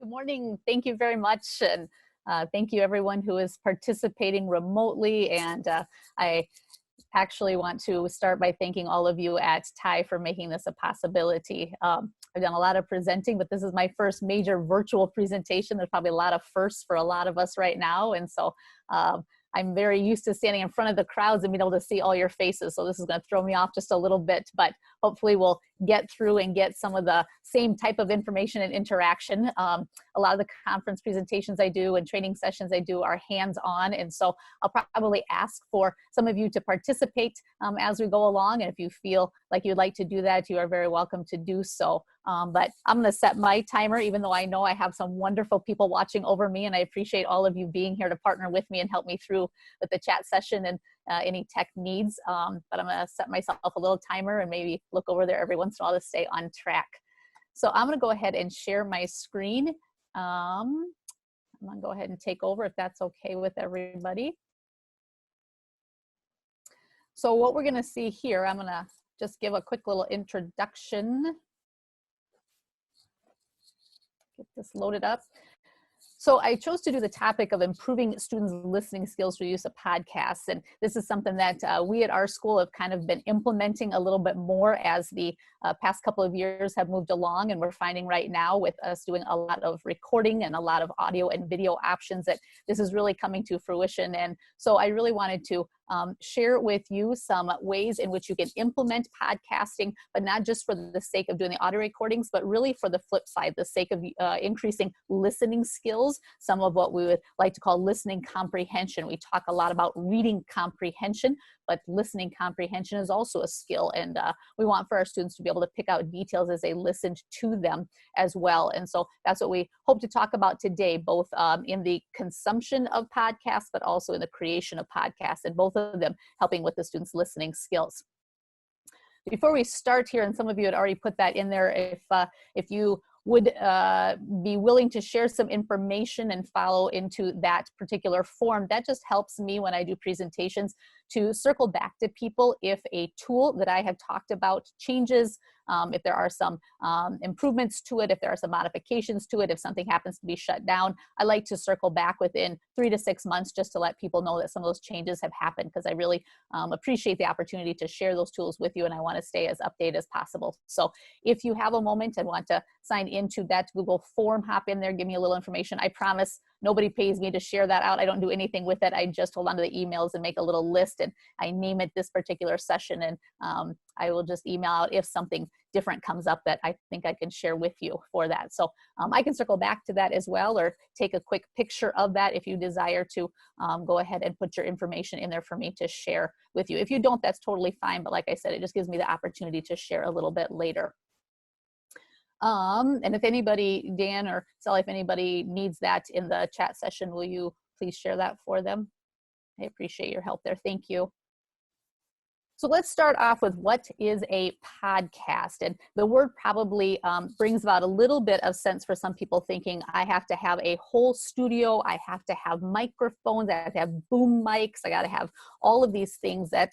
Good morning. Thank you very much. And thank you everyone who is participating remotely. And I actually want to start by thanking all of you at TIE for making this a possibility. I've done a lot of presenting, but this is my first major virtual presentation. There's probably a lot of firsts for a lot of us right now. And so I'm very used to standing in front of the crowds and being able to see all your faces. So this is going to throw me off just a little bit, but hopefully we'll get through and get some of the same type of information and interaction. A lot of the conference presentations I do and training sessions I do are hands-on. And so I'll probably ask for some of you to participate as we go along. And if you feel like you'd like to do that, you are very welcome to do so. But I'm going to set my timer, even though I know I have some wonderful people watching over me, and I appreciate all of you being here to partner with me and help me through with the chat session and any tech needs. But I'm going to set myself a little timer and maybe look over there every once in a while to stay on track. So I'm going to go ahead and share my screen. I'm going to go ahead and take over if that's okay with everybody. So what we're going to see here, I'm going to just give a quick little introduction. Get this loaded up. So I chose to do the topic of improving students' listening skills through use of podcasts. And this is something that we at our school have kind of been implementing a little bit more as the past couple of years have moved along. And we're finding right now with us doing a lot of recording and a lot of audio and video options that this is really coming to fruition. And so I really wanted to share with you some ways in which you can implement podcasting, but not just for the sake of doing the audio recordings, but really for the flip side, the sake of increasing listening skills, some of what we would like to call listening comprehension. We talk a lot about reading comprehension, but listening comprehension is also a skill. And we want for our students to be able to pick out details as they listened to them as well. And so that's what we hope to talk about today, both in the consumption of podcasts, but also in the creation of podcasts, and both of them helping with the students' listening skills. Before we start here, and some of you had already put that in there, if you would be willing to share some information and follow into that particular form, that just helps me when I do presentations to circle back to people if a tool that I have talked about changes, if there are some improvements to it, if there are some modifications to it, if something happens to be shut down. I like to circle back within 3 to 6 months just to let people know that some of those changes have happened, because I really appreciate the opportunity to share those tools with you, and I want to stay as updated as possible. So if you have a moment and want to sign into that Google form, hop in there, give me a little information. I promise nobody pays me to share that out. I don't do anything with it. I just hold on to the emails and make a little list, and I name it this particular session, and I will just email out if something different comes up that I think I can share with you for that. So I can circle back to that as well, or take a quick picture of that if you desire to go ahead and put your information in there for me to share with you. If you don't, that's totally fine. But like I said, it just gives me the opportunity to share a little bit later. And if anybody, Dan or Sally, if anybody needs that in the chat session, will you please share that for them? I appreciate your help there. Thank you. So let's start off with what is a podcast. And the word probably brings about a little bit of sense for some people, thinking I have to have a whole studio, I have to have microphones, I have to have boom mics, I got to have all of these things that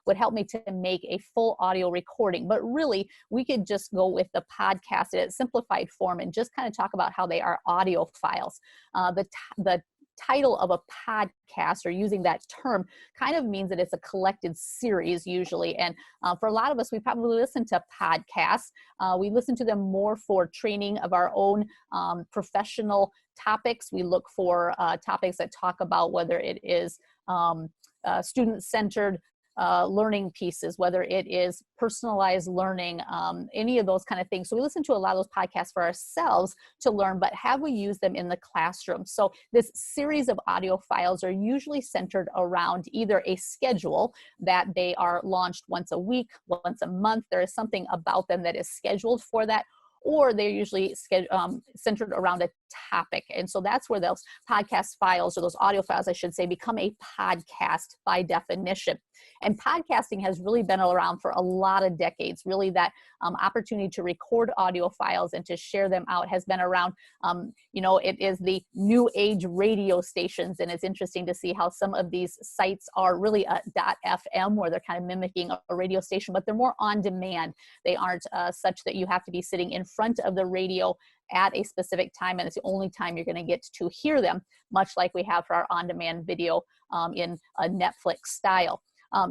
would help me to make a full audio recording. But really, we could just go with the podcast in its simplified form and just kind of talk about how they are audio files. The title of a podcast, or using that term, kind of means that it's a collected series usually. And for a lot of us, we probably listen to podcasts. We listen to them more for training of our own professional topics. We look for topics that talk about whether it is student-centered learning pieces, whether it is personalized learning, any of those kind of things. So we listen to a lot of those podcasts for ourselves to learn, but have we used them in the classroom? So this series of audio files are usually centered around either a schedule that they are launched once a week, once a month. There is something about them that is scheduled for that, or they're usually centered around a topic. And so that's where those podcast files, or those audio files, I should say, become a podcast by definition. And podcasting has really been around for a lot of decades. Really, that opportunity to record audio files and to share them out has been around. You know, it is the new age radio stations, and it's interesting to see how some of these sites are really a .fm, where they're kind of mimicking a radio station, but they're more on demand. They aren't such that you have to be sitting in front of the radio at a specific time, and it's the only time you're going to get to hear them, much like we have for our on-demand video in a Netflix style.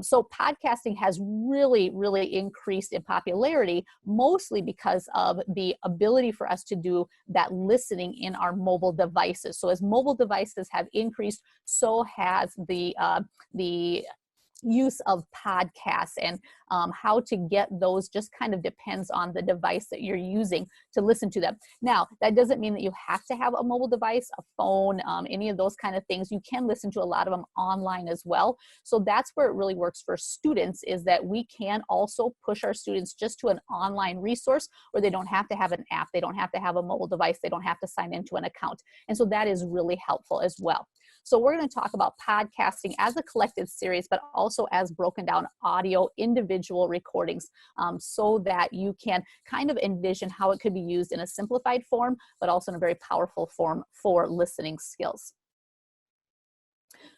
So podcasting has really, really increased in popularity, mostly because of the ability for us to do that listening in our mobile devices. So as mobile devices have increased, so has the use of podcasts, and how to get those just kind of depends on the device that you're using to listen to them. Now, that doesn't mean that you have to have a mobile device, a phone, any of those kind of things. You can listen to a lot of them online as well. So that's where it really works for students, is that we can also push our students just to an online resource where they don't have to have an app, they don't have to have a mobile device, they don't have to sign into an account. And so that is really helpful as well. So we're going to talk about podcasting as a collective series, but also as broken down audio individual recordings, so that you can kind of envision how it could be used in a simplified form, but also in a very powerful form for listening skills.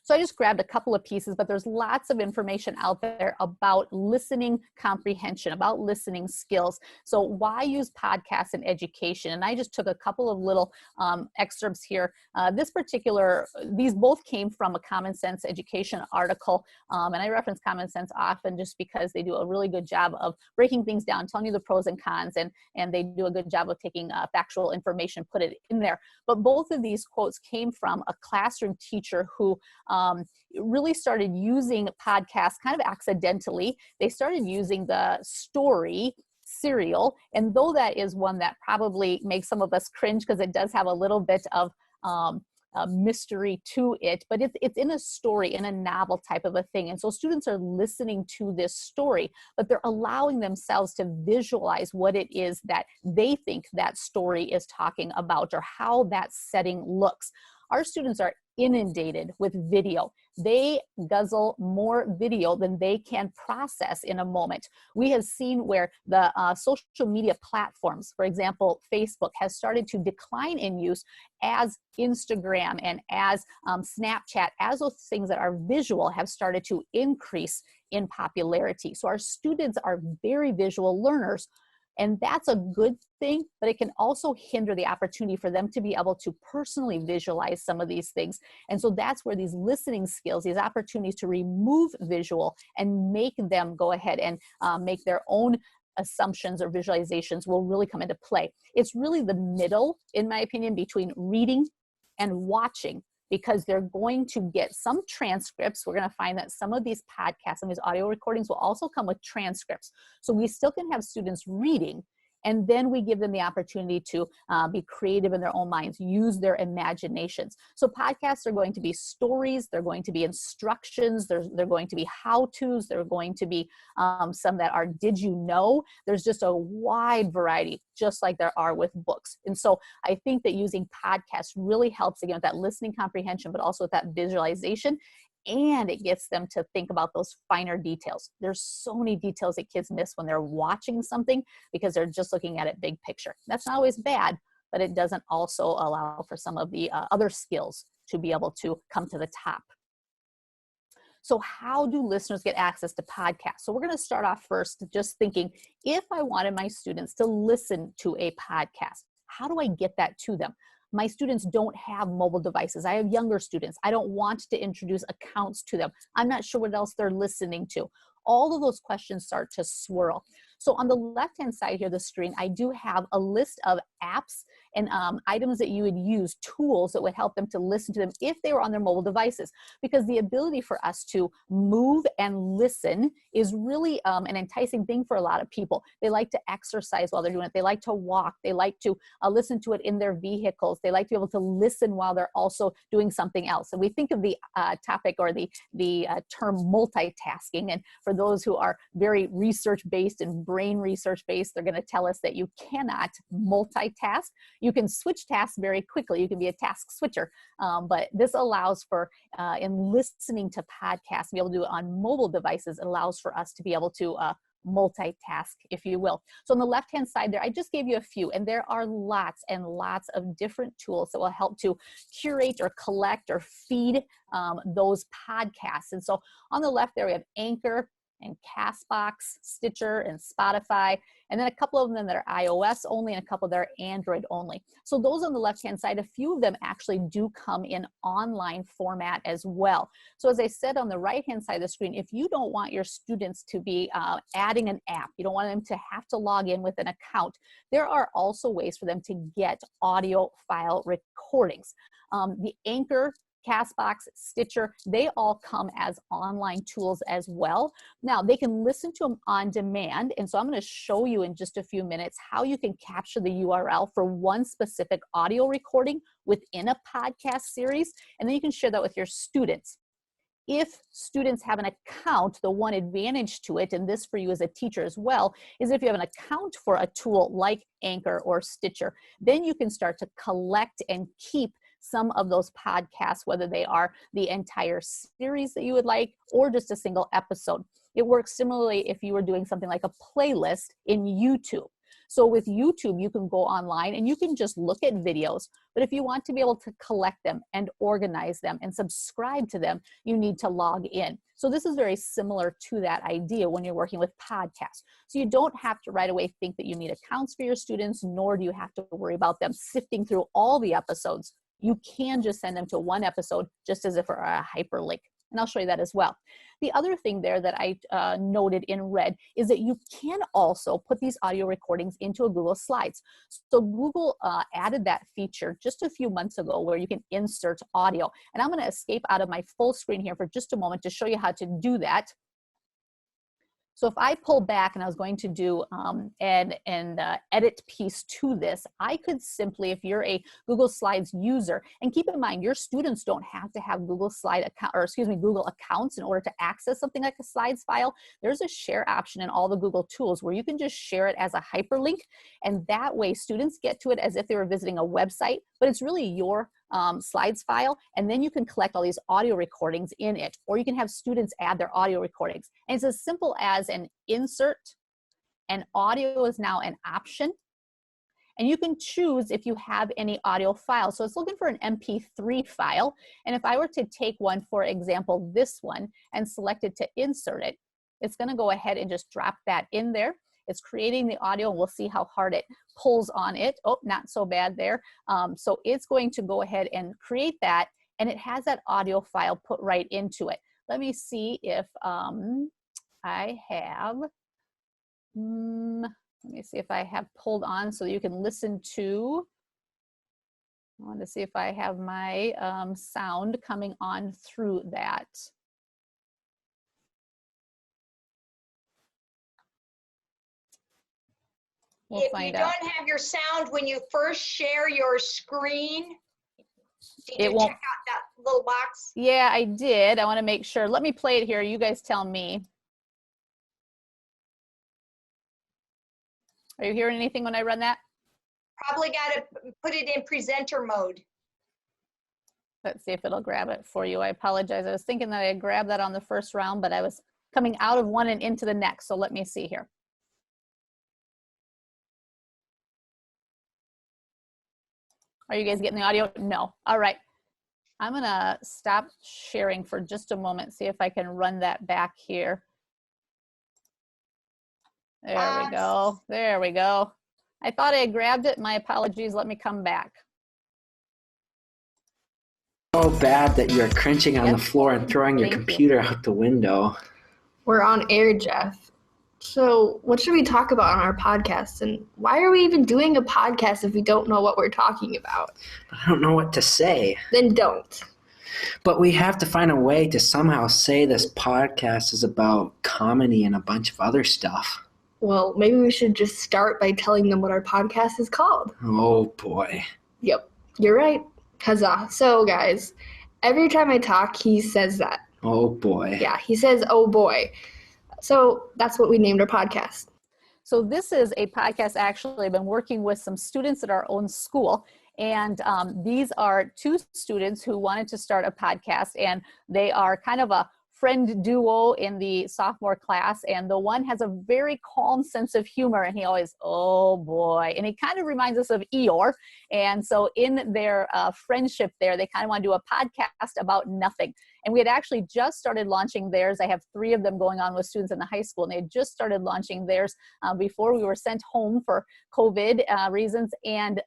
So I just grabbed a couple of pieces, but there's lots of information out there about listening comprehension, about listening skills. So why use podcasts in education? And I just took a couple of little excerpts here. These both came from a Common Sense Education article. And I reference Common Sense often just because they do a really good job of breaking things down, telling you the pros and cons, and they do a good job of taking factual information, put it in there. But both of these quotes came from a classroom teacher who really started using podcasts kind of accidentally. They started using the story Serial, and though that is one that probably makes some of us cringe because it does have a little bit of mystery to it, but it's in a story, in a novel type of a thing. And so students are listening to this story, but they're allowing themselves to visualize what it is that they think that story is talking about, or how that setting looks. Our students are inundated with video. They guzzle more video than they can process in a moment. We have seen where the social media platforms, for example, Facebook, has started to decline in use as Instagram and as Snapchat, as those things that are visual have started to increase in popularity. So our students are very visual learners. And that's a good thing, but it can also hinder the opportunity for them to be able to personally visualize some of these things. And so that's where these listening skills, these opportunities to remove visual and make them go ahead and make their own assumptions or visualizations will really come into play. It's really the middle, in my opinion, between reading and watching, because they're going to get some transcripts. We're going to find that some of these podcasts and these audio recordings will also come with transcripts. So we still can have students reading, and then we give them the opportunity to be creative in their own minds, use their imaginations. So podcasts are going to be stories, they're going to be instructions, they're going to be how-tos, they're going to be some that are did you know? There's just a wide variety, just like there are with books. And so I think that using podcasts really helps, again, with that listening comprehension, but also with that visualization. And it gets them to think about those finer details. There's so many details that kids miss when they're watching something because they're just looking at it big picture. That's not always bad, but it doesn't also allow for some of the other skills to be able to come to the top. So how do listeners get access to podcasts? So we're going to start off first just thinking, if I wanted my students to listen to a podcast, how do I get that to them? My students don't have mobile devices. I have younger students. I don't want to introduce accounts to them. I'm not sure what else they're listening to. All of those questions start to swirl. So on the left-hand side here of the screen, I do have a list of apps and items that you would use, tools that would help them to listen to them if they were on their mobile devices. Because the ability for us to move and listen is really an enticing thing for a lot of people. They like to exercise while they're doing it. They like to walk. They like to listen to it in their vehicles. They like to be able to listen while they're also doing something else. And we think of the topic or the term multitasking. And for those who are very research-based and brain research-based, they're going to tell us that you cannot multitask. You can switch tasks very quickly. You can be a task switcher. But this allows for, in listening to podcasts, be able to do it on mobile devices, it allows for us to be able to multitask, if you will. So on the left-hand side there, I just gave you a few, and there are lots and lots of different tools that will help to curate or collect or feed those podcasts. And so on the left there, we have Anchor, and Castbox, Stitcher, and Spotify, and then a couple of them that are iOS only and a couple that are Android only. So those on the left-hand side, a few of them actually do come in online format as well. So as I said on the right-hand side of the screen, if you don't want your students to be adding an app, you don't want them to have to log in with an account, there are also ways for them to get audio file recordings. The Anchor, Castbox, Stitcher, they all come as online tools as well. Now, they can listen to them on demand, and so I'm going to show you in just a few minutes how you can capture the URL for one specific audio recording within a podcast series, and then you can share that with your students. If students have an account, the one advantage to it, and this for you as a teacher as well, is if you have an account for a tool like Anchor or Stitcher, then you can start to collect and keep some of those podcasts, whether they are the entire series that you would like or just a single episode. It works similarly if you were doing something like a playlist in YouTube. So with YouTube, you can go online and you can just look at videos, but if you want to be able to collect them and organize them and subscribe to them, you need to log in. So this is very similar to that idea when you're working with podcasts. So you don't have to right away think that you need accounts for your students, nor do you have to worry about them sifting through all the episodes. You can just send them to one episode just as if for a hyperlink. And I'll show you that as well. The other thing there that I noted in red is that you can also put these audio recordings into a Google Slides. So Google added that feature just a few months ago where you can insert audio. And I'm going to escape out of my full screen here for just a moment to show you how to do that. So if I pull back and I was going to do an edit piece to this, I could simply, if you're a Google Slides user, and keep in mind, your students don't have to have Google Google accounts in order to access something like a Slides file. There's a share option in all the Google tools where you can just share it as a hyperlink, and that way students get to it as if they were visiting a website, but it's really your Slides file, and then you can collect all these audio recordings in it, or you can have students add their audio recordings. And it's as simple as an insert, and audio is now an option, and you can choose if you have any audio files. So it's looking for an MP3 file, and if I were to take one, for example, this one, and select it to insert it, it's going to go ahead and just drop that in there. It's creating the audio, and we'll see how hard it pulls on it. Oh, not so bad there. So it's going to go ahead and create that, and it has that audio file put right into it. Let me see if I have, let me see if I have pulled on so you can listen to, I want to see if I have my sound coming on through that. We'll if you don't have your sound when you first share your screen, did you check out that little box? Yeah, I did. I want to make sure. Let me play it here. You guys tell me. Are you hearing anything when I run that? Probably got to put it in presenter mode. Let's see if it'll grab it for you. I apologize. I was thinking that I grabbed that on the first round, but I was coming out of one and into the next. So let me see here. Are you guys getting the audio? No. All right. I'm going to stop sharing for just a moment, see if I can run that back here. There we go. There we go. I thought I had grabbed it. My apologies. Let me come back. So bad that you're crunching on the floor and throwing your computer out the window. We're on air, Jeff. So what should we talk about on our podcast? And why are we even doing a podcast if we don't know what we're talking about? I don't know what to say. Then don't. But we have to find a way to somehow say this podcast is about comedy and a bunch of other stuff. Well, maybe we should just start by telling them what our podcast is called. Oh, boy. Yep, you're right. Huzzah. So, guys, every time I talk, he says that. Oh, boy. Yeah, he says, oh, boy. So that's what we named our podcast. So this is a podcast, actually, I've been working with some students at our own school. And these are two students who wanted to start a podcast, and they are kind of a friend duo in the sophomore class, and the one has a very calm sense of humor, and he always, oh boy, and he kind of reminds us of Eeyore. And so in their friendship there, they kind of want to do a podcast about nothing. And we had actually just started launching theirs. I have 3 of them going on with students in the high school, and they had just started launching theirs before we were sent home for COVID reasons. And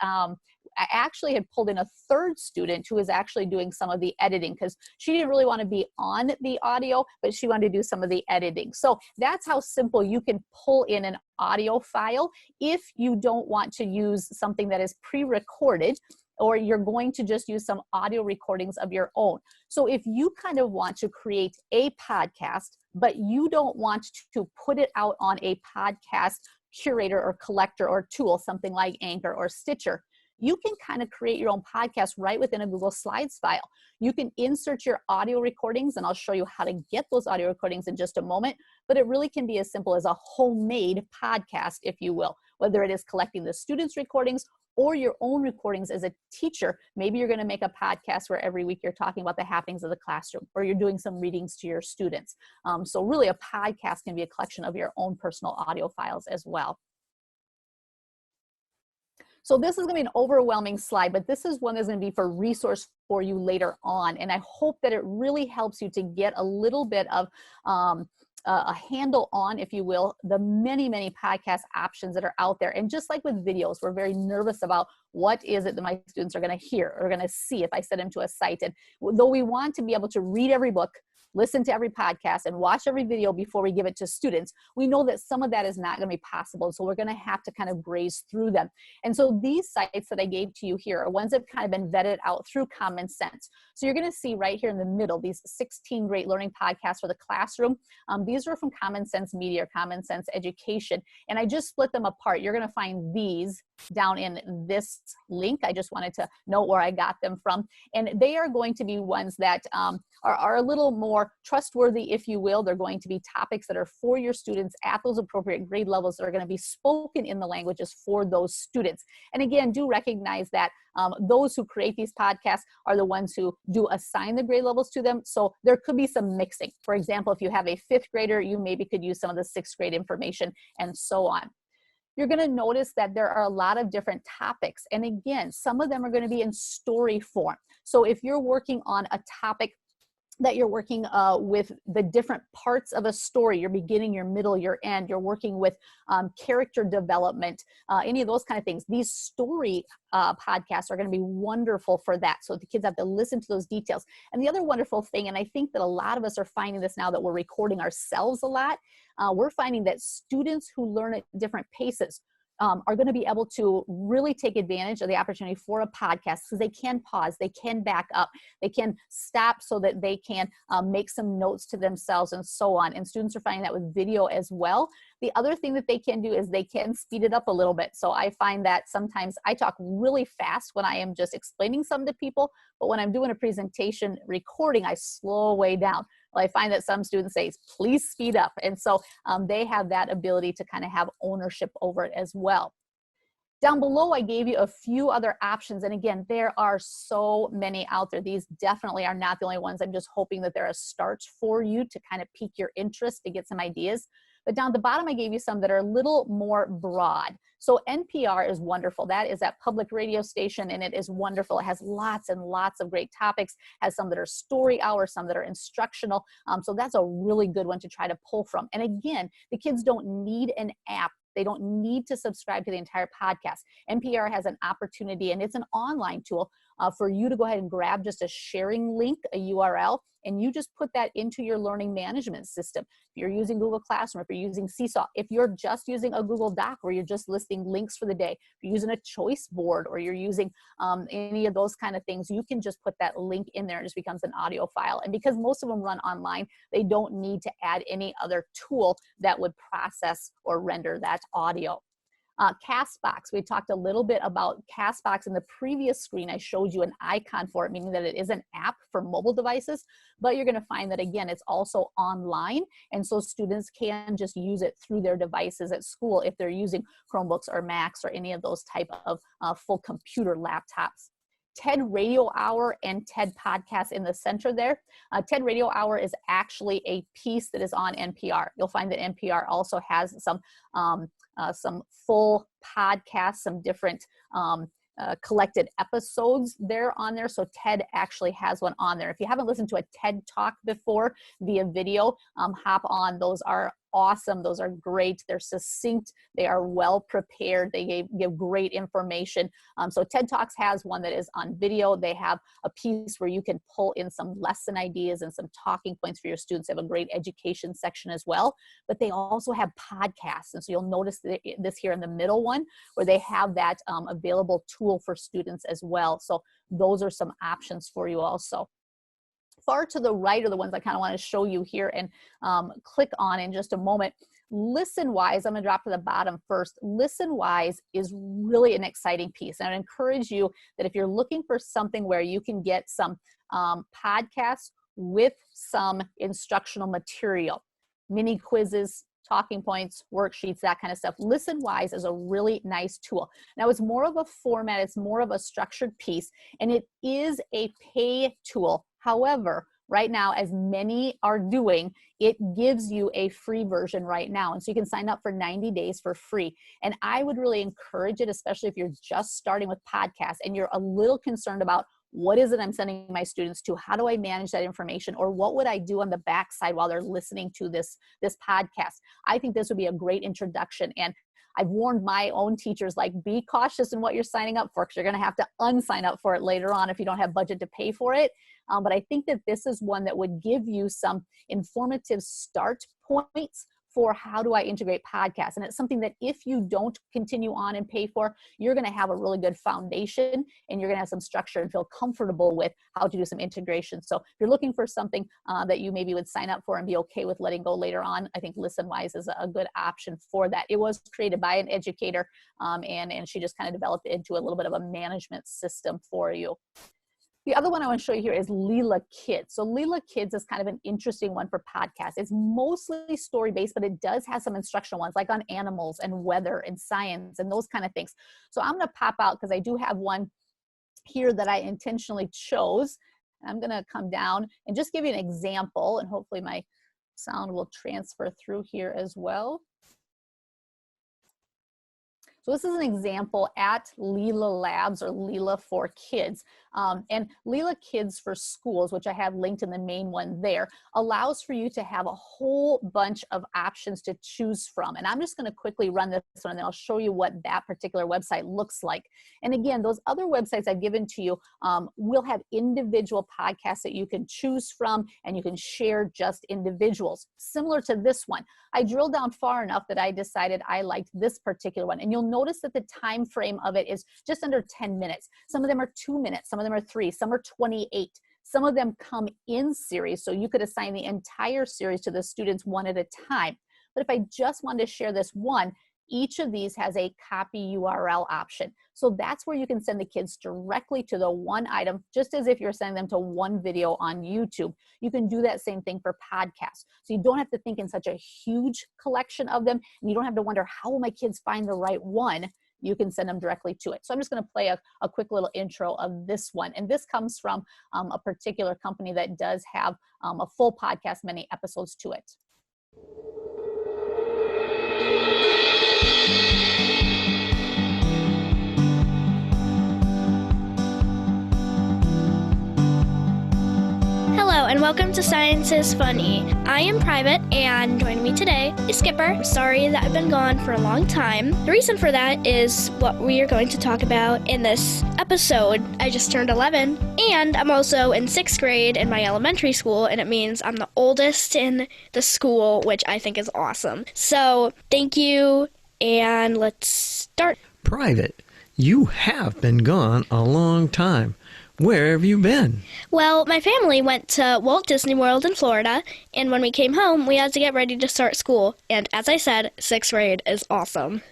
I actually had pulled in a 3rd student who was actually doing some of the editing, because she didn't really want to be on the audio, but she wanted to do some of the editing. So that's how simple you can pull in an audio file if you don't want to use something that is pre-recorded, or you're going to just use some audio recordings of your own. So if you kind of want to create a podcast, but you don't want to put it out on a podcast curator or collector or tool, something like Anchor or Stitcher, you can kind of create your own podcast right within a Google Slides file. You can insert your audio recordings, and I'll show you how to get those audio recordings in just a moment, but it really can be as simple as a homemade podcast, if you will, whether it is collecting the students' recordings or your own recordings as a teacher. Maybe you're going to make a podcast where every week you're talking about the happenings of the classroom, or you're doing some readings to your students. So really a podcast can be a collection of your own personal audio files as well. So this is going to be an overwhelming slide, but this is one that's going to be for resource for you later on. And I hope that it really helps you to get a little bit of a handle on, if you will, the many, many podcast options that are out there. And just like with videos, we're very nervous about what is it that my students are going to hear or going to see if I send them to a site. And though we want to be able to read every book, listen to every podcast, and watch every video before we give it to students, we know that some of that is not going to be possible. So we're going to have to kind of graze through them. And so these sites that I gave to you here are ones that have kind of been vetted out through Common Sense. So you're going to see right here in the middle, these 16 great learning podcasts for the classroom. These are from Common Sense Media, or Common Sense Education. And I just split them apart. You're going to find these down in this link. I just wanted to note where I got them from. And they are going to be ones that are a little more trustworthy, if you will. They're going to be topics that are for your students at those appropriate grade levels that are going to be spoken in the languages for those students. And again, do recognize that those who create these podcasts are the ones who do assign the grade levels to them. So there could be some mixing. For example, if you have a 5th grader, you maybe could use some of the 6th grade information, and so on. You're going to notice that there are a lot of different topics. And again, some of them are going to be in story form. So if you're working on a topic that you're working with the different parts of a story, your beginning, your middle, your end, you're working with character development, any of those kind of things. These story podcasts are going to be wonderful for that. So the kids have to listen to those details. And the other wonderful thing, and I think that a lot of us are finding this now that we're recording ourselves a lot, we're finding that students who learn at different paces are going to be able to really take advantage of the opportunity for a podcast, because they can pause, they can back up, they can stop so that they can make some notes to themselves, and so on. And students are finding that with video as well. The other thing that they can do is they can speed it up a little bit. So I find that sometimes I talk really fast when I am just explaining something to people, but when I'm doing a presentation recording, I slow way down. Well, I find that some students say, please speed up. And so they have that ability to kind of have ownership over it as well. Down below, I gave you a few other options. And again, there are so many out there. These definitely are not the only ones. I'm just hoping that they're a start for you to kind of pique your interest, to get some ideas. But down at the bottom, I gave you some that are a little more broad. So NPR is wonderful. That is that public radio station, and it is wonderful. It has lots and lots of great topics, has some that are story hours, some that are instructional. So that's a really good one to try to pull from. And again, the kids don't need an app. They don't need to subscribe to the entire podcast. NPR has an opportunity, and it's an online tool for you to go ahead and grab just a sharing link, a URL, and you just put that into your learning management system. If you're using Google Classroom, if you're using Seesaw, if you're just using a Google Doc where you're just listing links for the day, if you're using a choice board, or you're using any of those kind of things, you can just put that link in there. It just becomes an audio file. And because most of them run online, they don't need to add any other tool that would process or render that audio. Castbox, we talked a little bit about Castbox in the previous screen. I showed you an icon for it, meaning that it is an app for mobile devices, but you're going to find that, again, it's also online. And so students can just use it through their devices at school if they're using Chromebooks or Macs or any of those type of full computer laptops. TED Radio Hour and TED Podcast in the center there. TED Radio Hour is actually a piece that is on NPR. You'll find that NPR also has some full podcasts, some different collected episodes there on there. So TED actually has one on there. If you haven't listened to a TED Talk before via video, hop on. Those are awesome. Those are great. They're succinct. They are well prepared. They give great information. So TED Talks has one that is on video. They have a piece where you can pull in some lesson ideas and some talking points for your students. They have a great education section as well, but they also have podcasts. And so you'll notice this here in the middle one where they have that available tool for students as well. So those are some options for you also. Far to the right are the ones I kind of want to show you here and click on in just a moment. Listenwise, I'm going to drop to the bottom first. Listenwise is really an exciting piece. And I encourage you that if you're looking for something where you can get some podcasts with some instructional material, mini quizzes, talking points, worksheets, that kind of stuff. Listenwise is a really nice tool. Now it's more of a format, it's more of a structured piece, and it is a pay tool. However, right now, as many are doing, it gives you a free version right now. And so you can sign up for 90 days for free. And I would really encourage it, especially if you're just starting with podcasts and you're a little concerned about what is it I'm sending my students to? How do I manage that information? Or what would I do on the backside while they're listening to this podcast? I think this would be a great introduction. And I've warned my own teachers, like, be cautious in what you're signing up for, because you're going to have to unsign up for it later on if you don't have budget to pay for it. But I think that this is one that would give you some informative start points for how do I integrate podcasts. And it's something that if you don't continue on and pay for, you're going to have a really good foundation and you're going to have some structure and feel comfortable with how to do some integration. So if you're looking for something that you maybe would sign up for and be okay with letting go later on, I think Listenwise is a good option for that. It was created by an educator and she just kind of developed it into a little bit of a management system for you. The other one I want to show you here is Lila Kids. So Lila Kids is kind of an interesting one for podcasts. It's mostly story-based, but it does have some instructional ones like on animals and weather and science and those kind of things. So I'm going to pop out because I do have one here that I intentionally chose. I'm going to come down and just give you an example, and hopefully my sound will transfer through here as well. So this is an example at Lila Labs or Lila for Kids. And Lila Kids for Schools, which I have linked in the main one there, allows for you to have a whole bunch of options to choose from. And I'm just going to quickly run this one and then I'll show you what that particular website looks like. And again, those other websites I've given to you will have individual podcasts that you can choose from and you can share just individuals. Similar to this one, I drilled down far enough that I decided I liked this particular one. And you'll notice that the time frame of it is just under 10 minutes. Some of them are 2 minutes, some of them are 3, some are 28. Some of them come in series, so you could assign the entire series to the students one at a time. But if I just wanted to share this one, each of these has a copy URL option. So that's where you can send the kids directly to the one item, just as if you're sending them to one video on YouTube. You can do that same thing for podcasts. So you don't have to think in such a huge collection of them, and you don't have to wonder, how will my kids find the right one? You can send them directly to it. So I'm just going to play a quick little intro of this one. And this comes from a particular company that does have a full podcast, many episodes to it. Hello and welcome to Science is Funny. I am Private and joining me today is Skipper. I'm sorry that I've been gone for a long time. The reason for that is what we are going to talk about in this episode. I just turned 11 and I'm also in 6th grade in my elementary school, and it means I'm the oldest in the school, which I think is awesome. So thank you and let's start. Private, you have been gone a long time. Where have you been? Well, my family went to Walt Disney World in Florida, and when we came home, we had to get ready to start school. And as I said, 6th grade is awesome.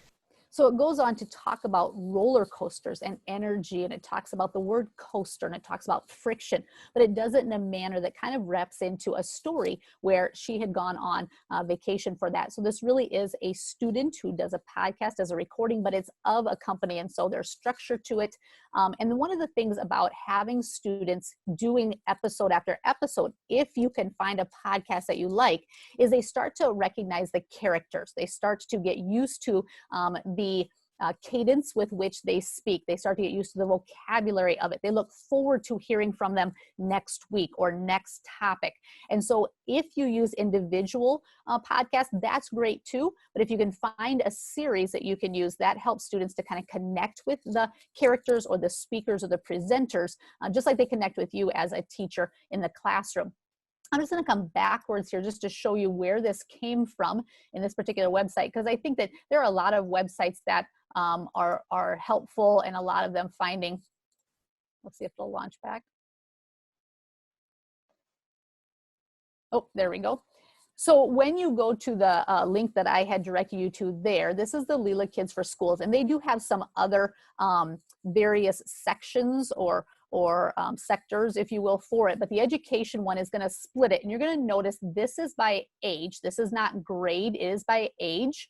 So it goes on to talk about roller coasters and energy, and it talks about the word coaster, and it talks about friction, but it does it in a manner that kind of wraps into a story where she had gone on vacation for that. So this really is a student who does a podcast as a recording, but it's of a company, and so there's structure to it. And one of the things about having students doing episode after episode, if you can find a podcast that you like, is they start to recognize the characters. They start to get used to the cadence with which they speak. They start to get used to the vocabulary of it. They look forward to hearing from them next week or next topic. And so if you use individual podcasts, that's great too. But if you can find a series that you can use, that helps students to kind of connect with the characters or the speakers or the presenters, just like they connect with you as a teacher in the classroom. I'm just going to come backwards here just to show you where this came from in this particular website, because I think that there are a lot of websites that are helpful, and a lot of them finding, let's see if they'll launch back. Oh, there we go. So when you go to the link that I had directed you to there, this is the Lila Kids for Schools, and they do have some other various sections or sectors, if you will, for it. But the education one is going to split it. And you're going to notice this is by age. This is not grade, it is by age.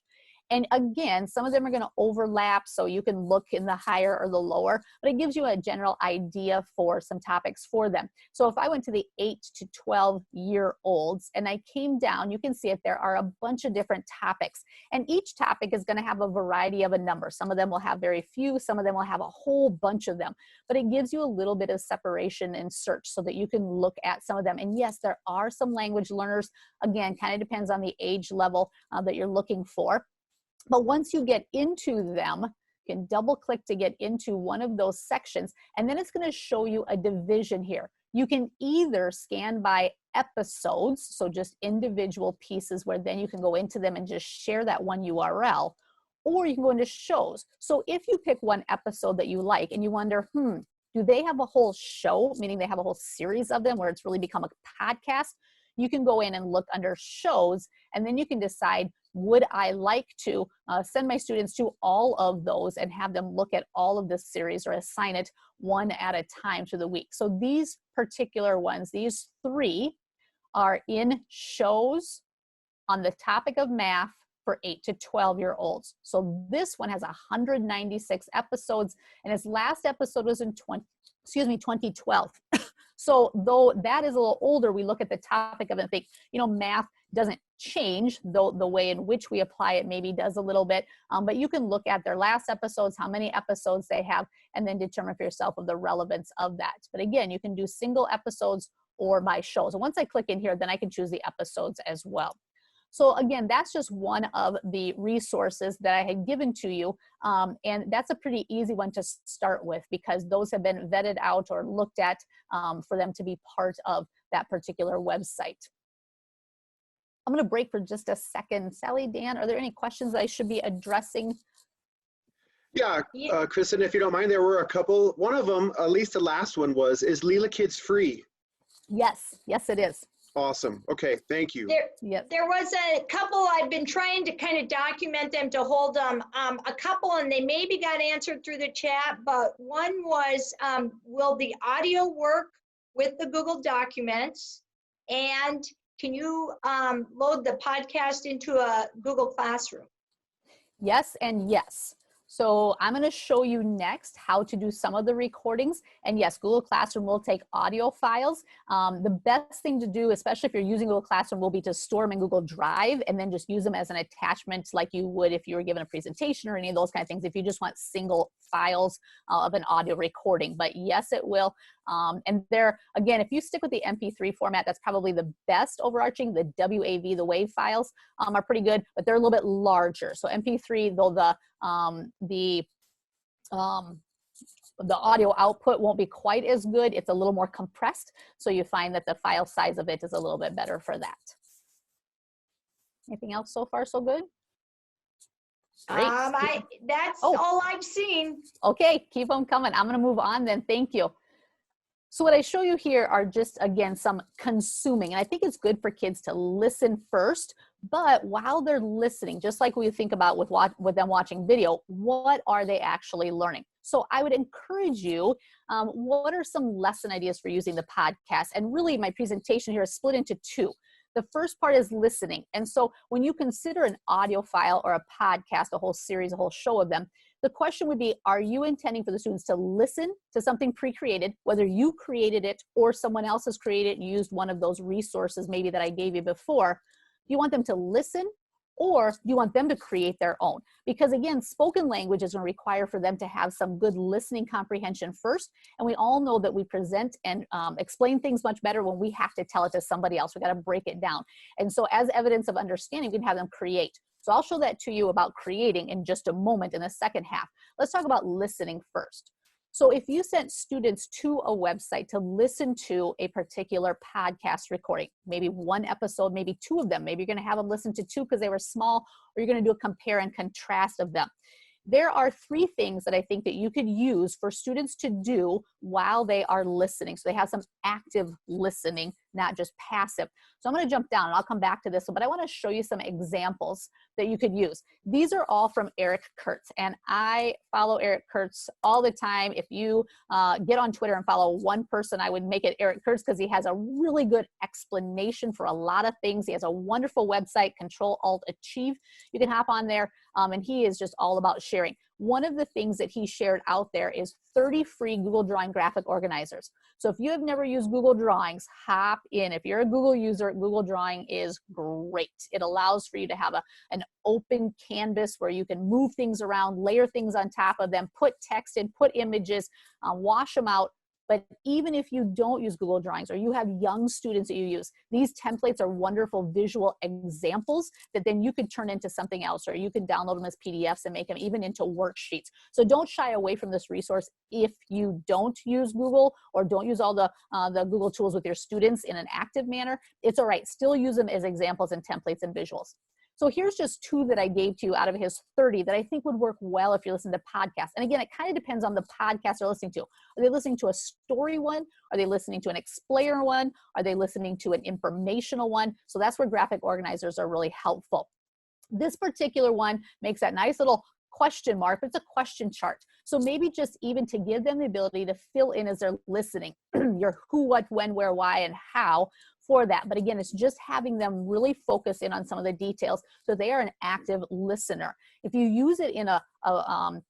And again, some of them are going to overlap, so you can look in the higher or the lower, but it gives you a general idea for some topics for them. So if I went to the 8 to 12-year-olds and I came down, you can see it, there are a bunch of different topics. And each topic is going to have a variety of a number. Some of them will have very few, some of them will have a whole bunch of them. But it gives you a little bit of separation in search so that you can look at some of them. And yes, there are some language learners. Again, kind of depends on the age level that you're looking for. But once you get into them, you can double click to get into one of those sections, and then it's going to show you a division here. You can either scan by episodes, so just individual pieces where then you can go into them and just share that one URL, or you can go into shows. So if you pick one episode that you like and you wonder, do they have a whole show, meaning they have a whole series of them where it's really become a podcast? You can go in and look under shows, and then you can decide, would I like to send my students to all of those and have them look at all of this series, or assign it one at a time through the week. So these particular ones, these 3 are in shows on the topic of math for 8 to 12-year-olds. So this one has 196 episodes, and its last episode was in 2012. So though that is a little older, we look at the topic of it and think, math doesn't change, though the way in which we apply it maybe does a little bit. But you can look at their last episodes, how many episodes they have, and then determine for yourself of the relevance of that. But again, you can do single episodes or by shows. And once I click in here, then I can choose the episodes as well. So again, that's just one of the resources that I had given to you. And that's a pretty easy one to start with, because those have been vetted out or looked at for them to be part of that particular website. I'm going to break for just a second. Sally, Dan, are there any questions I should be addressing? Yeah, Kristen, if you don't mind, there were a couple. One of them, at least the last one, is Lila Kids free? Yes, yes it is. Awesome. Okay, thank you. There was a couple, I've been trying to kind of document them to hold them, a couple, and they maybe got answered through the chat, but one was, will the audio work with the Google Documents? And can you load the podcast into a Google Classroom? Yes and yes. So I'm going to show you next how to do some of the recordings. And yes, Google Classroom will take audio files. The best thing to do, especially if you're using Google Classroom, will be to store them in Google Drive and then just use them as an attachment like you would if you were given a presentation or any of those kind of things, if you just want single files of an audio recording. But yes, it will. And there, again, if you stick with the MP3 format, that's probably the best overarching. The WAV, the WAV files are pretty good, but they're a little bit larger. So MP3, though the audio output won't be quite as good, it's a little more compressed. So you find that the file size of it is a little bit better for that. Anything else so far so good? Great. That's all I've seen. Okay, keep them coming. I'm gonna move on then, thank you. So what I show you here are just, again, some consuming. And I think it's good for kids to listen first But while they're listening, just like we think about with them watching video, what are they actually learning? So I would encourage you, what are some lesson ideas for using the podcast? And really my presentation here is split into two. The first part is listening. And so when you consider an audio file or a podcast, a whole series, a whole show of them, the question would be, are you intending for the students to listen to something pre-created, whether you created it or someone else has created it and used one of those resources maybe that I gave you before? Do you want them to listen, or do you want them to create their own? Because again, spoken language is going to require for them to have some good listening comprehension first. And we all know that we present and explain things much better when we have to tell it to somebody else. We got to break it down. And so as evidence of understanding, we can have them create. So I'll show that to you about creating in just a moment in the second half. Let's talk about listening first. So if you sent students to a website to listen to a particular podcast recording, maybe one episode, maybe two of them, maybe you're going to have them listen to two because they were small, or you're going to do a compare and contrast of them. There are three things that I think that you could use for students to do while they are listening. So they have some active listening, not just passive. So I'm going to jump down and I'll come back to this one, but I want to show you some examples that you could use. These are all from Eric Kurtz, and I follow Eric Kurtz all the time. If you get on Twitter and follow one person, I would make it Eric Kurtz because he has a really good explanation for a lot of things. He has a wonderful website, Control-Alt-Achieve. You can hop on there, and he is just all about sharing. One of the things that he shared out there is 30 free Google Drawing graphic organizers. So if you have never used Google Drawings, hop in. If you're a Google user, Google Drawing is great. It allows for you to have an open canvas where you can move things around, layer things on top of them, put text in, put images, wash them out. But even if you don't use Google Drawings or you have young students that you use, these templates are wonderful visual examples that then you could turn into something else, or you can download them as PDFs and make them even into worksheets. So don't shy away from this resource if you don't use Google or don't use all the Google tools with your students in an active manner. It's all right. Still use them as examples and templates and visuals. So here's just two that I gave to you out of his 30 that I think would work well if you listen to podcasts. And again, it kind of depends on the podcast they're listening to. Are they listening to a story one? Are they listening to an explainer one? Are they listening to an informational one? So that's where graphic organizers are really helpful. This particular one makes that nice little question mark, but it's a question chart. So maybe just even to give them the ability to fill in as they're listening, your who, what, when, where, why, and how for that. But again, it's just having them really focus in on some of the details so they are an active listener. If you use it in an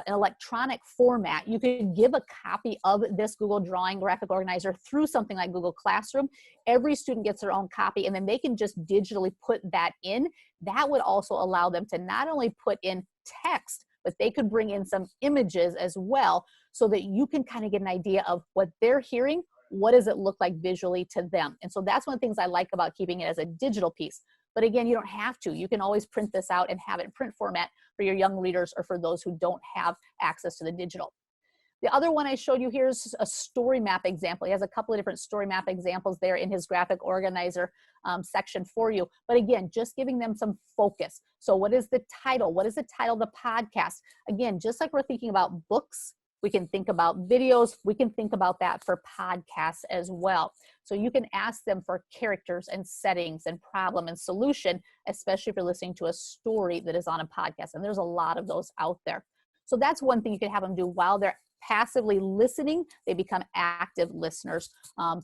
electronic format, you could give a copy of this Google Drawing graphic organizer through something like Google Classroom. Every student gets their own copy, and then they can just digitally put that in. That would also allow them to not only put in text, but they could bring in some images as well so that you can kind of get an idea of what they're hearing. What does it look like visually to them? And so that's one of the things I like about keeping it as a digital piece. But again, you don't have to. You can always print this out and have it in print format for your young readers or for those who don't have access to the digital. The other one I showed you here is a story map example. He has a couple of different story map examples there in his graphic organizer section for you. But again, just giving them some focus. So what is the title? What is the title of the podcast? Again, just like we're thinking about books, we can think about videos. We can think about that for podcasts as well. So you can ask them for characters and settings and problem and solution, especially if you're listening to a story that is on a podcast. And there's a lot of those out there. So that's one thing you could have them do while they're passively listening. They become active listeners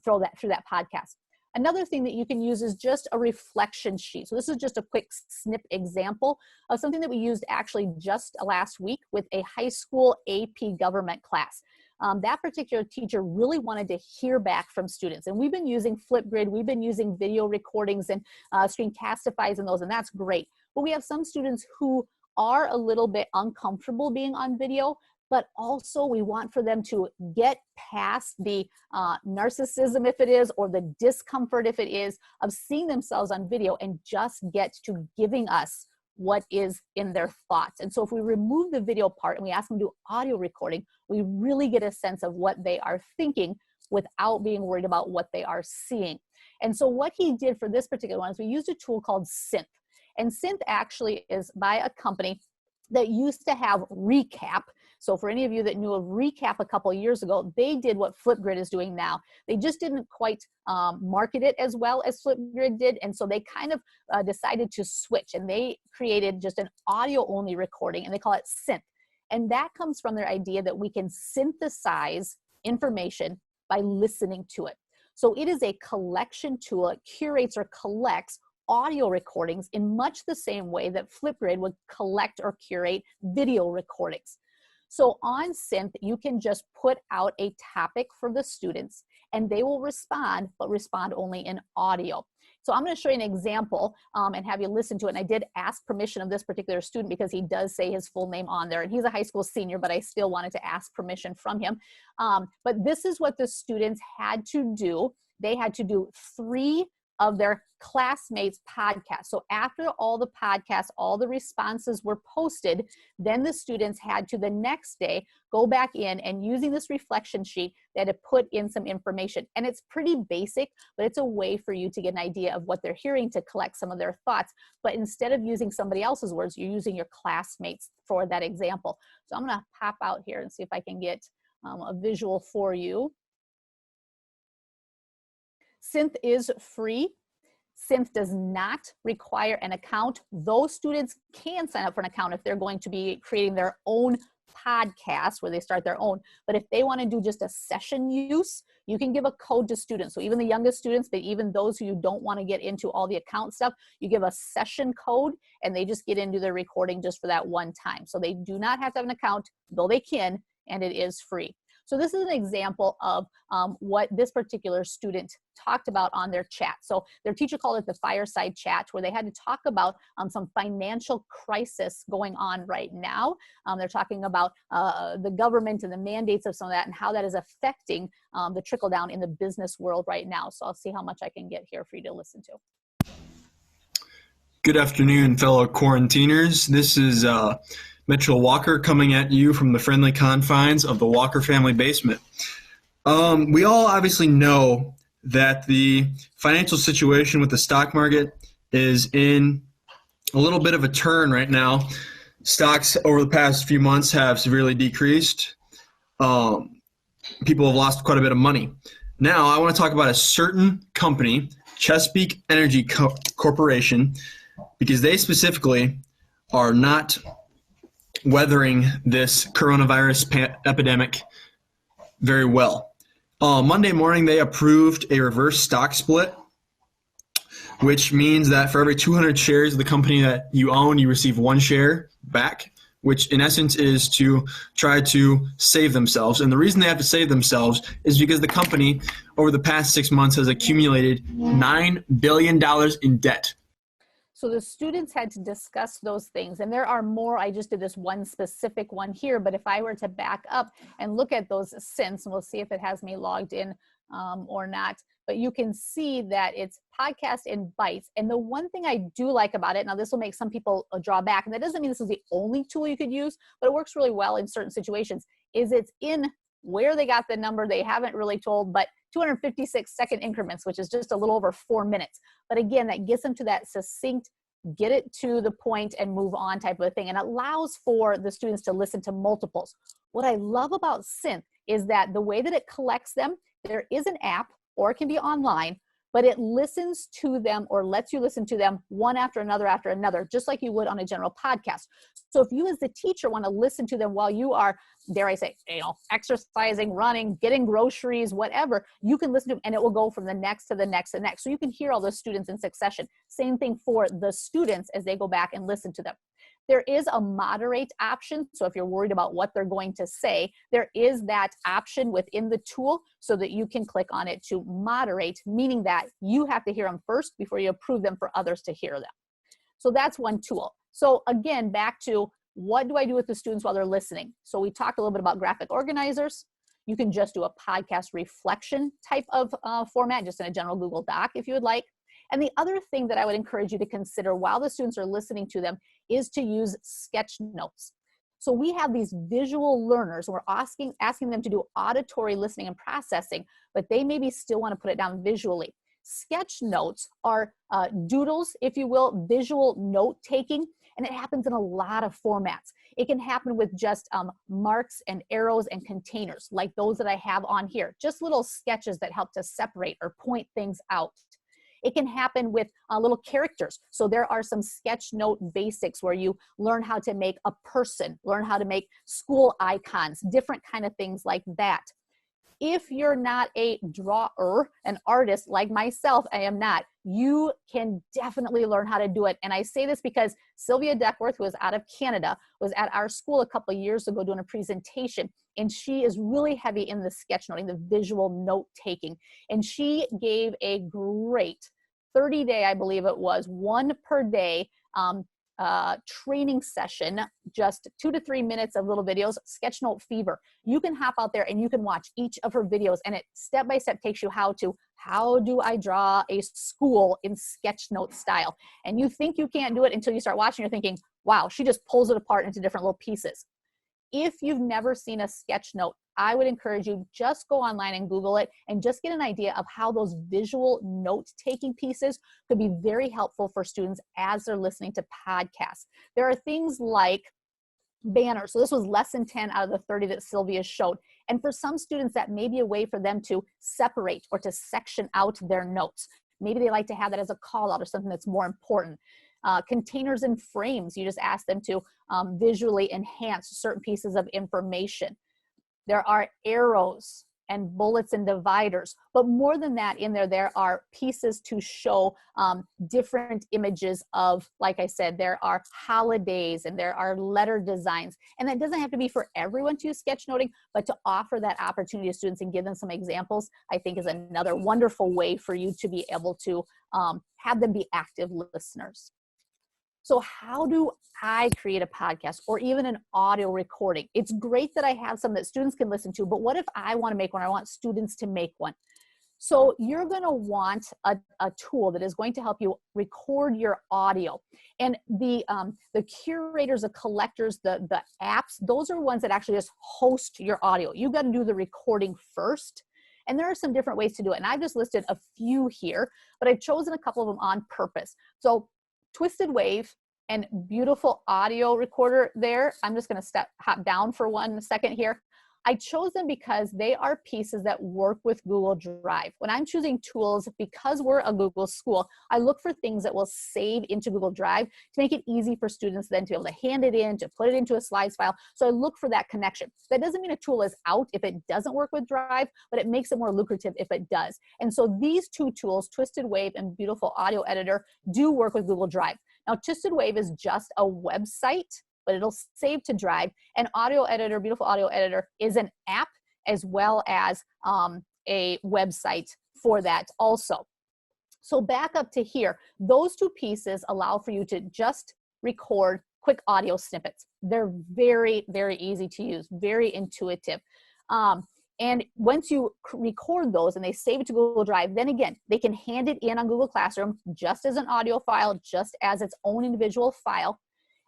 through that podcast. Another thing that you can use is just a reflection sheet. So this is just a quick snip example of something that we used actually just last week with a high school AP government class. That particular teacher really wanted to hear back from students. And we've been using Flipgrid, we've been using video recordings and Screencastify's and those, and that's great. But we have some students who are a little bit uncomfortable being on video, but also we want for them to get past the narcissism, if it is, or the discomfort, if it is, of seeing themselves on video and just get to giving us what is in their thoughts. And so if we remove the video part and we ask them to do audio recording, we really get a sense of what they are thinking without being worried about what they are seeing. And so what he did for this particular one is we used a tool called Synth. And Synth actually is by a company that used to have Recap. So for any of you that knew of Recap a couple of years ago, they did what Flipgrid is doing now. They just didn't quite market it as well as Flipgrid did. And so they kind of decided to switch, and they created just an audio only recording, and they call it Synth. And that comes from their idea that we can synthesize information by listening to it. So it is a collection tool. It curates or collects audio recordings in much the same way that Flipgrid would collect or curate video recordings. So on Synth, you can just put out a topic for the students, and they will respond, but respond only in audio. So I'm going to show you an example and have you listen to it. And I did ask permission of this particular student because he does say his full name on there. And he's a high school senior, but I still wanted to ask permission from him. But this is what the students had to do. They had to do 3 of their classmates' podcasts. So after all the podcasts, all the responses were posted, then the students had to the next day go back in and using this reflection sheet, they had to put in some information. And it's pretty basic, but it's a way for you to get an idea of what they're hearing to collect some of their thoughts. But instead of using somebody else's words, you're using your classmates for that example. So I'm gonna pop out here and see if I can get a visual for you. Synth is free. Synth does not require an account. Those students can sign up for an account if they're going to be creating their own podcast where they start their own. But if they want to do just a session use, you can give a code to students. So even the youngest students, but even those who you don't want to get into all the account stuff, you give a session code and they just get into their recording just for that one time. So they do not have to have an account, though they can, and it is free. So this is an example of what this particular student talked about on their chat. So their teacher called it the fireside chat, where they had to talk about some financial crisis going on right now. They're talking about the government and the mandates of some of that and how that is affecting the trickle down in the business world right now. So I'll see how much I can get here for you to listen to. Good afternoon, fellow quarantiners. This is Mitchell Walker coming at you from the friendly confines of the Walker family basement. We all obviously know that the financial situation with the stock market is in a little bit of a turn right now. Stocks over the past few months have severely decreased. People have lost quite a bit of money. Now, I want to talk about a certain company, Chesapeake Energy Corporation, because they specifically are not weathering this coronavirus epidemic very well. Monday morning, they approved a reverse stock split, which means that for every 200 shares of the company that you own, you receive 1 share back, which in essence is to try to save themselves. And the reason they have to save themselves is because the company over the past 6 months has accumulated $9 billion in debt. So the students had to discuss those things, and there are more. I just did this one specific one here, but if I were to back up and look at those since, and we'll see if it has me logged in or not, but you can see that it's podcast in bites. And the one thing I do like about it, now this will make some people draw back, and that doesn't mean this is the only tool you could use, but it works really well in certain situations, is it's in where they got the number. They haven't really told, but 256-second increments, which is just a little over 4 minutes. But again, that gets them to that succinct, get it to the point and move on type of a thing, and allows for the students to listen to multiples. What I love about Synth is that the way that it collects them, there is an app or it can be online, but it listens to them or lets you listen to them one after another, just like you would on a general podcast. So if you as the teacher want to listen to them while you are, dare I say, exercising, running, getting groceries, whatever, you can listen to them and it will go from the next to the next to the next. So you can hear all those students in succession. Same thing for the students as they go back and listen to them. There is a moderate option. So if you're worried about what they're going to say, there is that option within the tool so that you can click on it to moderate, meaning that you have to hear them first before you approve them for others to hear them. So that's one tool. So again, back to what do I do with the students while they're listening? So we talked a little bit about graphic organizers. You can just do a podcast reflection type of format, just in a general Google Doc if you would like. And the other thing that I would encourage you to consider while the students are listening to them is to use sketch notes. So we have these visual learners, and we're asking them to do auditory listening and processing, but they maybe still want to put it down visually. Sketch notes are doodles, if you will, visual note taking, and it happens in a lot of formats. It can happen with just marks and arrows and containers like those that I have on here, just little sketches that help to separate or point things out. It can happen with little characters. So there are some sketch note basics where you learn how to make a person, learn how to make school icons, different kind of things like that. If you're not a drawer, an artist like myself, I am not, you can definitely learn how to do it. And I say this because Sylvia Duckworth, who is out of Canada, was at our school a couple of years ago doing a presentation, and she is really heavy in the sketchnoting, the visual note taking. And she gave a great 30-day, I believe it was, one per day training session, just 2 to 3 minutes of little videos, Sketchnote Fever. You can hop out there and you can watch each of her videos, and it step by step takes you how do I draw a school in Sketchnote style? And you think you can't do it until you start watching. You're thinking, wow, she just pulls it apart into different little pieces. If you've never seen a sketch note, I would encourage you just go online and Google it and just get an idea of how those visual note-taking pieces could be very helpful for students as they're listening to podcasts. There are things like banners. So this was lesson 10 out of the 30 that Sylvia showed. And for some students, that may be a way for them to separate or to section out their notes. Maybe they like to have that as a call out or something that's more important. Containers and frames, you just ask them to visually enhance certain pieces of information. There are arrows and bullets and dividers, but more than that in there, there are pieces to show different images of, like I said, there are holidays and there are letter designs. And that doesn't have to be for everyone to use sketchnoting, but to offer that opportunity to students and give them some examples, I think is another wonderful way for you to be able to have them be active listeners. So how do I create a podcast or even an audio recording? It's great that I have some that students can listen to, but what if I want to make one? I want students to make one. So you're going to want a tool that is going to help you record your audio. And the curators, the collectors, the apps, those are ones that actually just host your audio. You've got to do the recording first. And there are some different ways to do it. And I've just listed a few here, but I've chosen a couple of them on purpose. So Twisted Wave and Beautiful Audio Recorder there. I'm just going to hop down for 1 second here. I chose them because they are pieces that work with Google Drive. When I'm choosing tools, because we're a Google school, I look for things that will save into Google Drive to make it easy for students then to be able to hand it in, to put it into a slides file. So I look for that connection. That doesn't mean a tool is out if it doesn't work with Drive, but it makes it more lucrative if it does. And so these two tools, Twisted Wave and Beautiful Audio Editor, do work with Google Drive. Now, Twisted Wave is just a website, but it'll save to Drive. And Audio Editor, Beautiful Audio Editor, is an app as well as a website for that also. So back up to here, those two pieces allow for you to just record quick audio snippets. They're very, very easy to use, very intuitive. And once you record those and they save it to Google Drive, then again, they can hand it in on Google Classroom just as an audio file, just as its own individual file.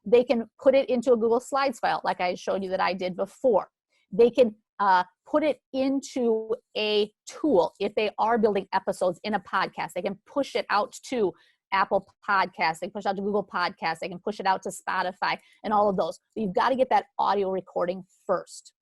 They can put it into a Google Slides file, like I showed you that I did before. They can put it into a tool if they are building episodes in a podcast. They can push it out to Apple Podcasts. They can push it out to Google Podcasts. They can push it out to Spotify and all of those. But you've got to get that audio recording first.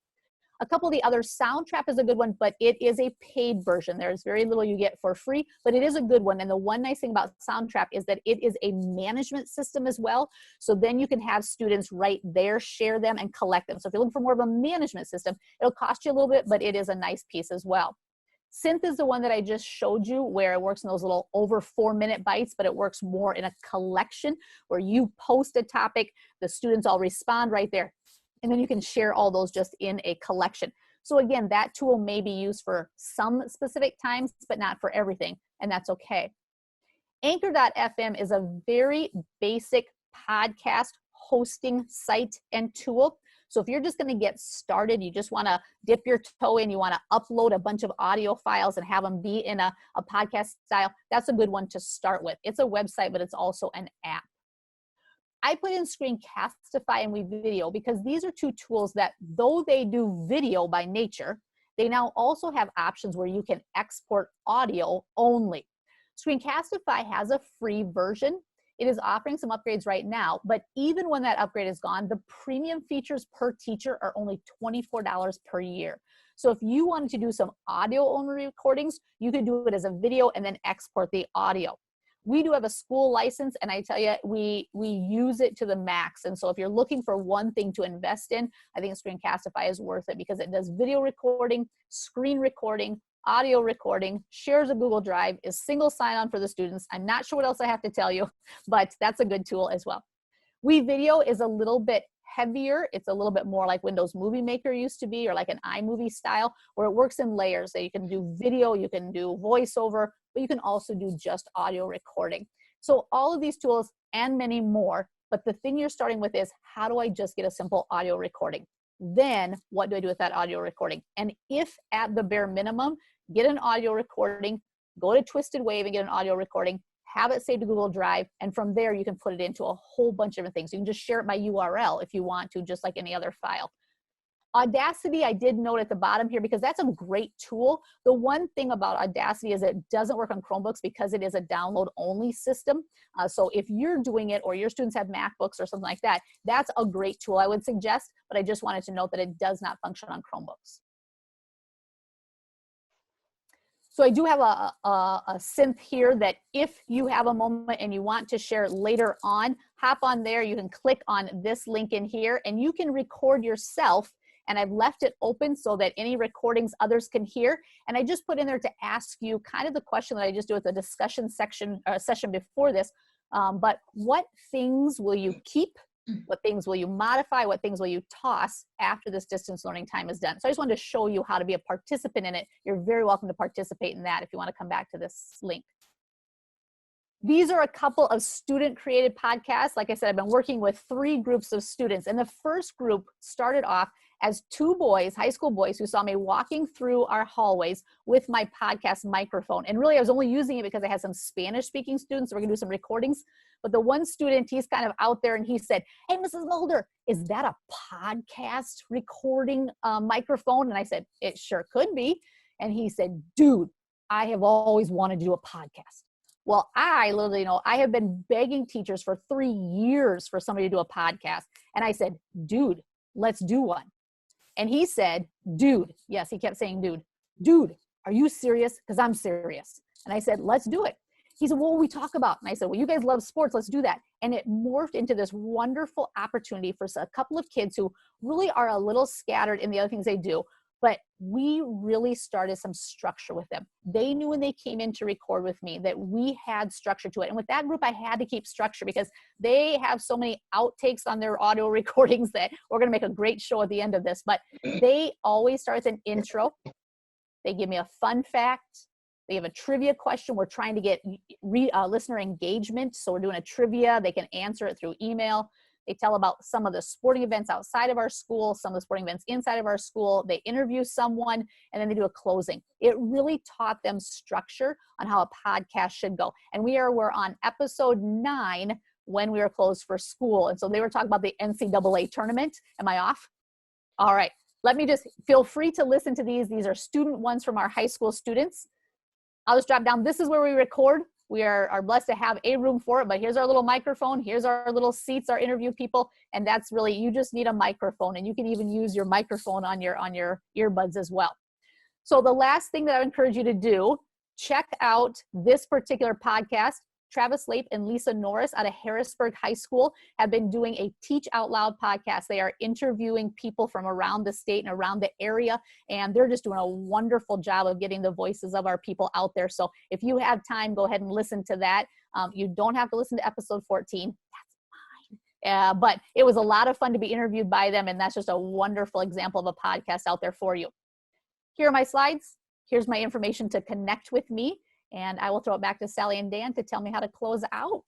A couple of the other, Soundtrap is a good one, but it is a paid version. There's very little you get for free, but it is a good one. And the one nice thing about Soundtrap is that it is a management system as well. So then you can have students right there, share them, and collect them. So if you're looking for more of a management system, it'll cost you a little bit, but it is a nice piece as well. Synth is the one that I just showed you, where it works in those little over 4-minute bites, but it works more in a collection where you post a topic, the students all respond right there. And then you can share all those just in a collection. So again, that tool may be used for some specific times, but not for everything, and that's okay. Anchor.fm is a very basic podcast hosting site and tool. So if you're just gonna get started, you just wanna dip your toe in, you wanna upload a bunch of audio files and have them be in a podcast style, that's a good one to start with. It's a website, but it's also an app. I put in Screencastify and WeVideo because these are two tools that, though they do video by nature, they now also have options where you can export audio only. Screencastify has a free version. It is offering some upgrades right now, but even when that upgrade is gone, the premium features per teacher are only $24 per year. So if you wanted to do some audio-only recordings, you could do it as a video and then export the audio. We do have a school license, and I tell you, we use it to the max. And so if you're looking for one thing to invest in, I think Screencastify is worth it because it does video recording, screen recording, audio recording, shares a Google Drive, is single sign-on for the students. I'm not sure what else I have to tell you, but that's a good tool as well. WeVideo is a little bit heavier. It's a little bit more like Windows Movie Maker used to be, or like an iMovie style, where it works in layers. So you can do video, you can do voiceover, but you can also do just audio recording. So all of these tools and many more, but the thing you're starting with is, how do I just get a simple audio recording? Then what do I do with that audio recording? And if at the bare minimum, get an audio recording, go to Twisted Wave and get an audio recording, have it saved to Google Drive, and from there you can put it into a whole bunch of different things. You can just share it by URL if you want to, just like any other file. Audacity, I did note at the bottom here because that's a great tool. The one thing about Audacity is it doesn't work on Chromebooks because it is a download-only system. So if you're doing it or your students have MacBooks or something like that, that's a great tool I would suggest, but I just wanted to note that it does not function on Chromebooks. So I do have a synth here that if you have a moment and you want to share it later on, hop on there. You can click on this link in here and you can record yourself. And I've left it open so that any recordings others can hear. And I just put in there to ask you kind of the question that I just do at the discussion section session before this. But what things will you keep? What things will you modify? What things will you toss after this distance learning time is done? So I just wanted to show you how to be a participant in it. You're very welcome to participate in that if you want to come back to this link. These are a couple of student-created podcasts. Like I said, I've been working with 3 groups of students. And the first group started off as 2 boys, high school boys, who saw me walking through our hallways with my podcast microphone. And really, I was only using it because I had some Spanish-speaking students, so we're going to do some recordings. But the one student, he's kind of out there, and he said, "Hey, Mrs. Mulder, is that a podcast recording microphone?" And I said, "It sure could be." And he said, "Dude, I have always wanted to do a podcast." Well, I literally know I have been begging teachers for 3 years for somebody to do a podcast. And I said, "Dude, let's do one." And he said, "Dude," yes, he kept saying, "Dude, are you serious? Because I'm serious." And I said, "Let's do it." He said, "What will we talk about?" And I said, "Well, you guys love sports. Let's do that." And it morphed into this wonderful opportunity for a couple of kids who really are a little scattered in the other things they do. But we really started some structure with them. They knew when they came in to record with me that we had structure to it. And with that group, I had to keep structure because they have so many outtakes on their audio recordings that we're going to make a great show at the end of this. But they always start with an intro. They give me a fun fact. They have a trivia question. We're trying to get listener engagement. So we're doing a trivia. They can answer it through email. They tell about some of the sporting events outside of our school, some of the sporting events inside of our school. They interview someone, and then they do a closing. It really taught them structure on how a podcast should go. And we're on episode 9 when we were closed for school. And so they were talking about the NCAA tournament. Am I off? All right. Let me just feel free to listen to these. These are student ones from our high school students. I'll just drop down. This is where we record. We are blessed to have a room for it, but here's our little microphone. Here's our little seats, our interview people. And that's really, you just need a microphone, and you can even use your microphone on your earbuds as well. So the last thing that I would encourage you to do, check out this particular podcast. Travis Lape and Lisa Norris out of Harrisburg High School have been doing a Teach Out Loud podcast. They are interviewing people from around the state and around the area, and they're just doing a wonderful job of getting the voices of our people out there. So if you have time, go ahead and listen to that. You don't have to listen to episode 14. That's fine. But it was a lot of fun to be interviewed by them, and that's just a wonderful example of a podcast out there for you. Here are my slides. Here's my information to connect with me. And I will throw it back to Sally and Dan to tell me how to close out.